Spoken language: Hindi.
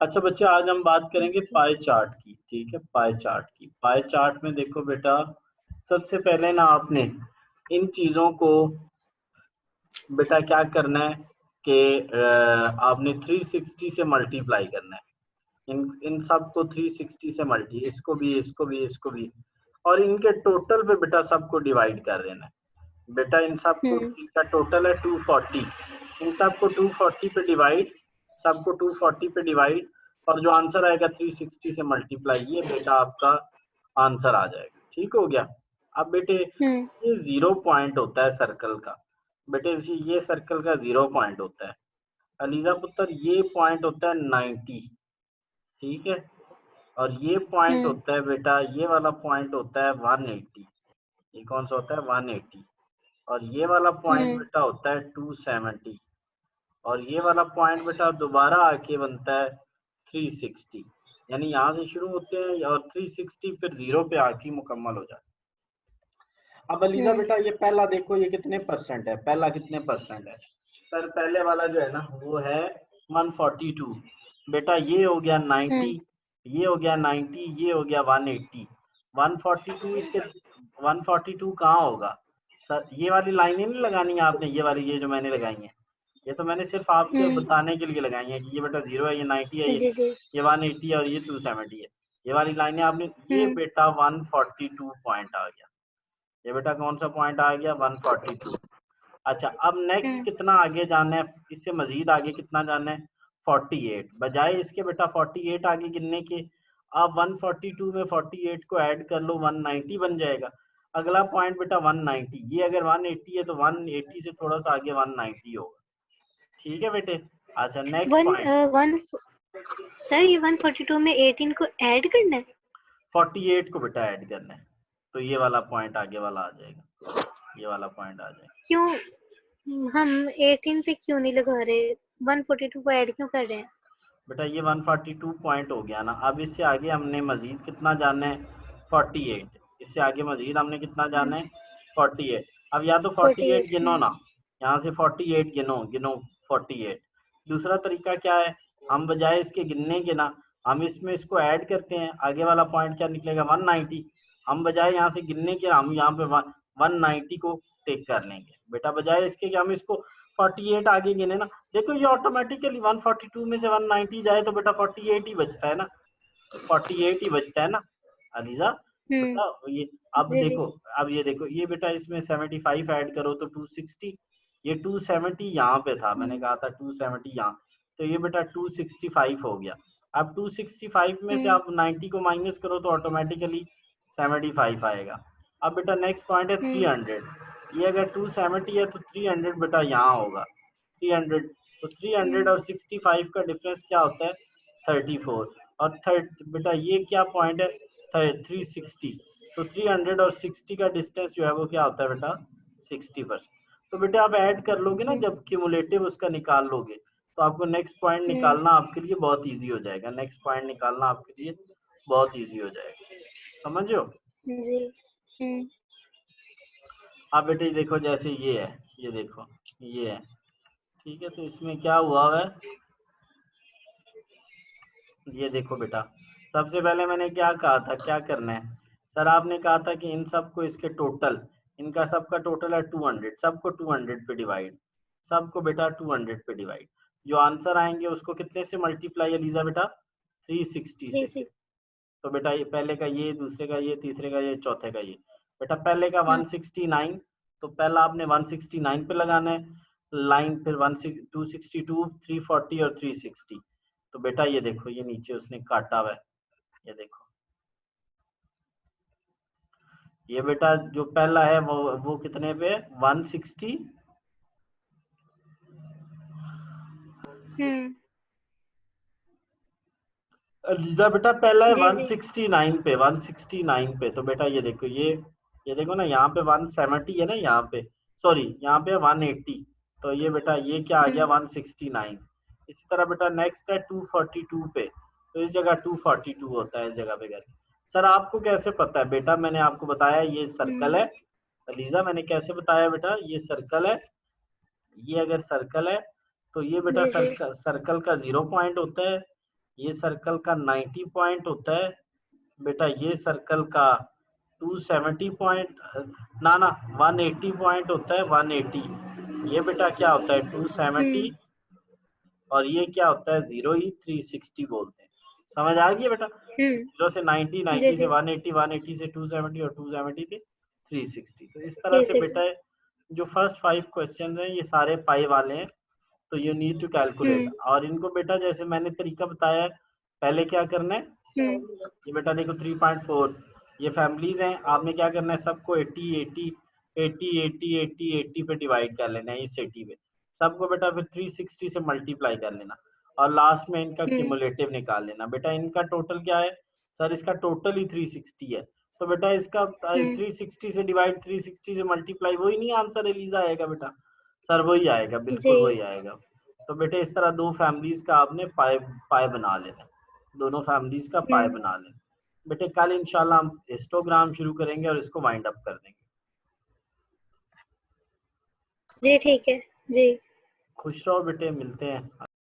अच्छा बच्चे, आज हम बात करेंगे पाई चार्ट की। ठीक है, पाई चार्ट की। पाई चार्ट में देखो बेटा, सबसे पहले ना आपने इन चीजों को बेटा क्या करना है कि आपने 360 से मल्टीप्लाई करना है। इन सब को 360 से मल्टी, इसको भी इसको भी इसको भी, और इनके टोटल पे बेटा सबको डिवाइड कर देना है। बेटा इन सबको, इसका टोटल है 240, इन सबको 240 पे डिवाइड, सबको 240 पे डिवाइड, और जो आंसर आएगा 360 से मल्टीप्लाई, ये बेटा आपका आंसर आ जाएगा। ठीक हो गया। अब बेटे ये 0 पॉइंट होता है सर्कल का। बेटे ये सर्कल का 0 पॉइंट होता है। अलीजा पुत्र, ये पॉइंट होता है 90। ठीक है, और ये पॉइंट होता है बेटा, ये वाला पॉइंट होता है 180। ये कौन सा होता है? 180। और ये वाला पॉइंट बेटा होता है 270, और ये वाला पॉइंट बेटा दोबारा आके बनता है 360। यानी यहाँ से शुरू होते हैं और 360 फिर 0 पे आके मुकम्मल हो जाता है। अब अलीजा बेटा ये पहला देखो, ये कितने परसेंट है? पहला कितने परसेंट है सर? पहले वाला जो है ना वो है 142। बेटा ये हो गया 90, ये हो गया 90, ये हो गया 180। 142 इसके 142 कहाँ होगा सर? ये वाली लाइनें नहीं लगानी है आपने, ये वाली, ये जो मैंने लगाई है, ये तो मैंने सिर्फ आपके बताने के लिए लगाई है कि ये बेटा 0 है, ये 90 है, ये 180 है और ये 270 है। ये वाली लाइनें आपने, ये बेटा 142 पॉइंट आ गया। ये बेटा कौन सा पॉइंट आ गया? 142। अच्छा, अब नेक्स्ट कितना आगे जाना है? इससे मजीद आगे कितना जाना है? 48। बजाय इसके बेटा 48 आगे गिनने के, आप 142 में 48 को ऐड कर लो, 190 बन जाएगा। अगला पॉइंट बेटा 190, ये अगर 180 है तो 180 से थोड़ा सा आगे 190 होगा। ठीक है बेटे। अच्छा नेक्स्ट पॉइंट सर, ये 142 में 18 को ऐड करना है? 48 को बेटा ऐड करना है, तो ये वाला पॉइंट आगे वाला आ जाएगा, ये वाला पॉइंट आ जाएगा। क्यों हम 18 से क्यों नहीं लगा रहे, 142 को ऐड क्यों कर रहे हैं? बेटा ये 142 पॉइंट हो गया ना। अब इससे आगे हमने मजीद कितना जानना है? 48। इससे आगे मजीद हमने कितना जानना है? 48। अब या तो 48 गिनो ना, यहाँ से 48 गिनो, गिनो 48। दूसरा तरीका क्या है, हम बजाय इसके गिनने के ना, हम इसमें इसको ऐड करते हैं। आगे वाला पॉइंट क्या निकलेगा? 190। हम बजाय यहाँ से गिनने के, हम यहाँ पे 190 को टेक कर लेंगे। बेटा बजाय इसके कि हम इसको 48 आगे गिने ना, देखो ये ऑटोमेटिकली 142 में से 190 जाए तो बेटा 48 ही बचता है ना, 48 ही बचता है ना अलीजा बेटा। ये अब देखो, अब ये देखो, ये बेटा इसमें 75 ऐड करो तो 260, ये 270 यहाँ पे था, मैंने कहा था 270 यहाँ, तो ये बेटा 265 हो गया। अब 265 में से आप 90 को माइनस करो तो ऑटोमेटिकली 75 आएगा। अब बेटा नेक्स्ट पॉइंट है 300। ये अगर 270 है तो 300 बेटा यहाँ होगा 300, तो 300 और 65 का डिफरेंस क्या होता है? 34। और बेटा ये क्या पॉइंट है? 360। तो 300 और 60 का डिस्टेंस जो है वो क्या होता है बेटा? 60%। तो बेटा आप ऐड कर लोगे ना, जब क्यूमुलेटिव उसका निकाल लोगे तो आपको नेक्स्ट पॉइंट निकालना आपके लिए बहुत इजी हो जाएगा। नेक्स्ट पॉइंट निकालना आपके लिए बहुत इजी हो जाएगा, समझो जी। अब बेटे देखो, जैसे ये है, ये देखो ये है, ठीक है, तो इसमें क्या हुआ है? ये देखो बेटा, सबसे पहले मैंने क्या कहा था, क्या करना है सर? आपने कहा था कि इन सबको, इसके टोटल, इनका सबका टोटल है 200, सबको 200 पे डिवाइड, सबको बेटा 200 पे डिवाइड। जो आंसर आएंगे उसको कितने से मल्टीप्लाई अलीजा बेटा? 360 से। तो बेटा ये पहले का, ये दूसरे का, ये तीसरे का, ये चौथे का, ये बेटा पहले का 169, तो पहला आपने 169 पे लगाना है लाइन, फिर 262, 340 और 360। तो बेटा ये देखो, ये नीचे उसने काटा हुआ है, ये देखो, ये बेटा जो पहला है वो कितने पे? 160। लीजा बेटा पहला है 169 पे, 169 पे। तो बेटा ये देखो, ये देखो ना, यहाँ पे 170 है ना, यहाँ पे सॉरी, यहाँ पे 180, तो ये बेटा ये क्या आ गया? 169। इसी तरह बेटा नेक्स्ट है 242 पे, तो इस जगह 242 होता है इस जगह पे करके। सर आपको कैसे पता है? बेटा मैंने आपको बताया ये सर्कल है लीजा, मैंने कैसे बताया बेटा? ये सर्कल है, ये अगर सर्कल है तो ये बेटा सर्कल का 0 पॉइंट होता है, ये सर्कल का 90 पॉइंट होता है बेटा, ये सर्कल का 270 पॉइंट, ना 180 पॉइंट होता है, 180। ये बेटा क्या होता है 270, और ये क्या होता है 0 ही 360 बोलते हैं। समझ आ गई बेटा? 0 से 90, 90 से 180, 180 से 270 और 270 से 360। तो इस तरह से बेटा जो फर्स्ट 5 क्वेश्चंस हैं ये सारे पाई वाले हैं, तो यू नीड टू कैलकुलेट। और इनको बेटा जैसे मैंने तरीका बताया है, पहले क्या करना है, ये बेटा देखो 3.4 ये फैमिलीज हैं, आपने क्या करना है सबको 80 80 80 80 80 80 पे डिवाइड कर लेना है, इस 80 पे सबको बेटा फिर 360 से मल्टीप्लाई कर लेना, और लास्ट में इनका क्यूमुलेटिव निकाल लेना। बेटा इनका टोटल क्या है सर, इसका टोटल ही 360 है, तो बेटा इसका 360 से डिवाइड 360 से मल्टीप्लाई, वही नहीं आंसर एलिजा आएगा बेटा? सर वही आएगा, बिल्कुल वही आएगा। तो बेटे इस तरह दो फैमिलीज का आपने पाए बना लेना, दोनों फैमिलीज का पाए बना लेना। बेटे कल इंशाल्लाह हम हिस्टोग्राम शुरू करेंगे और इसको वाइंड अप कर देंगे। जी ठीक है जी। खुश रहो बेटे, मिलते हैं।